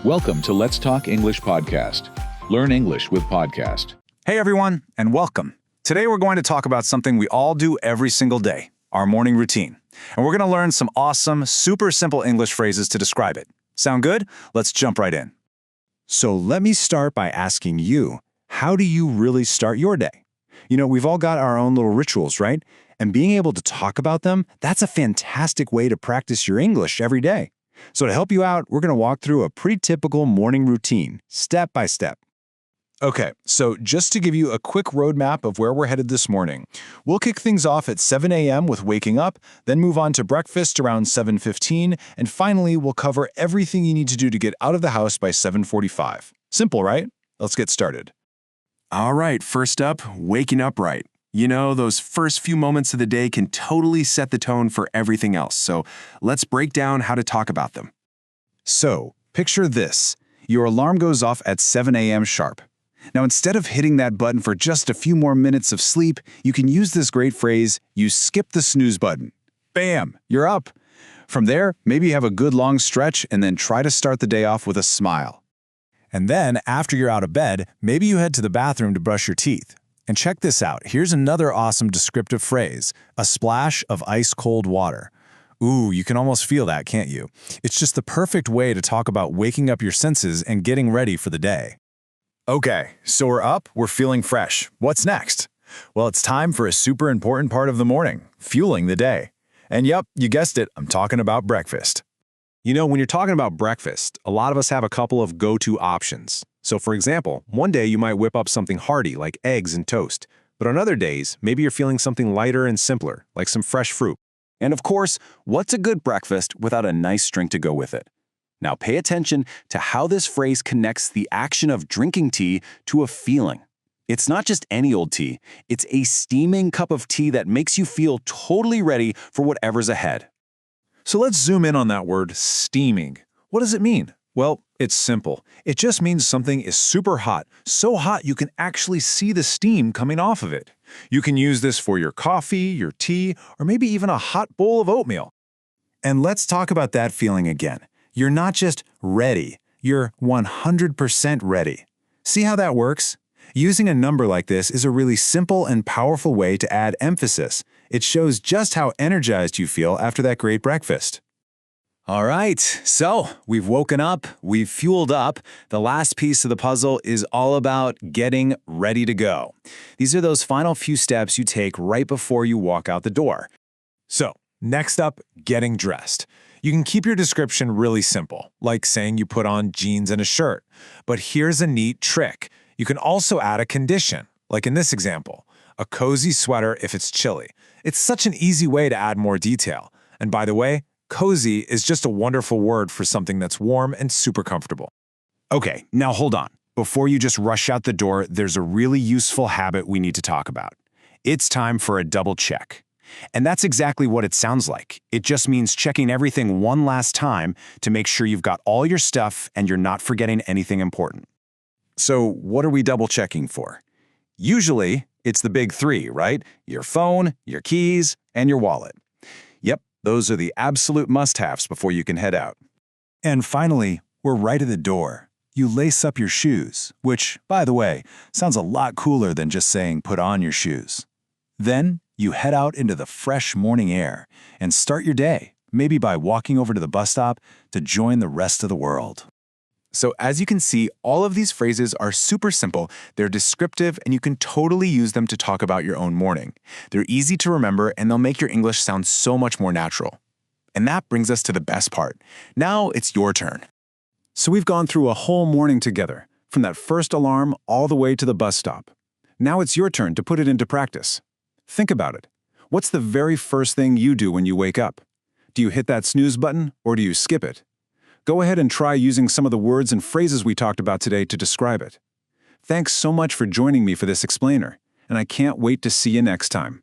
Welcome to Let's Talk English Podcast. Learn English with podcast. Hey everyone, and welcome. Today we're going to talk about something we all do every single day, our morning routine. And we're going to learn some awesome, super simple English phrases to describe it. Sound good? Let's jump right in. So let me start by asking you, how do you really start your day? You know, we've all got our own little rituals, right? And being able to talk about them, that's a fantastic way to practice your English every day. So to help you out, we're going to walk through a pretty typical morning routine, step by step. Okay, so just to give you a quick roadmap of where we're headed this morning, we'll kick things off at 7 a.m. with waking up, then move on to breakfast around 7:15, and finally we'll cover everything you need to do to get out of the house by 7:45. Simple, right? Let's get started. All right, first up, waking up right. You know, those first few moments of the day can totally set the tone for everything else, so let's break down how to talk about them. So, picture this. Your alarm goes off at 7 a.m. sharp. Now, instead of hitting that button for just a few more minutes of sleep, you can use this great phrase, you skip the snooze button. Bam! You're up. From there, maybe you have a good long stretch and then try to start the day off with a smile. And then, after you're out of bed, maybe you head to the bathroom to brush your teeth. And check this out. Here's another awesome descriptive phrase, a splash of ice-cold water. Ooh, you can almost feel that, can't you? It's just the perfect way to talk about waking up your senses and getting ready for the day. Okay, so we're up, we're feeling fresh. What's next? Well, it's time for a super important part of the morning, fueling the day. And yep, you guessed it, I'm talking about breakfast. You know, when you're talking about breakfast, a lot of us have a couple of go-to options. So for example, one day you might whip up something hearty like eggs and toast, but on other days, maybe you're feeling something lighter and simpler, like some fresh fruit. And of course, what's a good breakfast without a nice drink to go with it? Now pay attention to how this phrase connects the action of drinking tea to a feeling. It's not just any old tea, it's a steaming cup of tea that makes you feel totally ready for whatever's ahead. So let's zoom in on that word, steaming. What does it mean? Well, it's simple. It just means something is super hot, so hot you can actually see the steam coming off of it. You can use this for your coffee, your tea, or maybe even a hot bowl of oatmeal. And let's talk about that feeling again. You're not just ready, you're 100% ready. See how that works? Using a number like this is a really simple and powerful way to add emphasis. It shows just how energized you feel after that great breakfast. All right, so we've woken up, we've fueled up. The last piece of the puzzle is all about getting ready to go. These are those final few steps you take right before you walk out the door. So, next up, getting dressed. You can keep your description really simple, like saying you put on jeans and a shirt. But here's a neat trick. You can also add a condition, like in this example, a cozy sweater if it's chilly. It's such an easy way to add more detail. And by the way, cozy is just a wonderful word for something that's warm and super comfortable. Okay, now hold on. Before you just rush out the door, there's a really useful habit we need to talk about. It's time for a double check. And that's exactly what it sounds like. It just means checking everything one last time to make sure you've got all your stuff and you're not forgetting anything important. So what are we double checking for? Usually, it's the big three, right? Your phone, your keys, and your wallet. Yep, those are the absolute must-haves before you can head out. And finally, we're right at the door. You lace up your shoes, which, by the way, sounds a lot cooler than just saying put on your shoes. Then, you head out into the fresh morning air and start your day, maybe by walking over to the bus stop to join the rest of the world. So as you can see, all of these phrases are super simple, they're descriptive, and you can totally use them to talk about your own morning. They're easy to remember, and they'll make your English sound so much more natural. And that brings us to the best part. Now it's your turn. So we've gone through a whole morning together, from that first alarm all the way to the bus stop. Now it's your turn to put it into practice. Think about it. What's the very first thing you do when you wake up? Do you hit that snooze button, or do you skip it? Go ahead and try using some of the words and phrases we talked about today to describe it. Thanks so much for joining me for this explainer, and I can't wait to see you next time.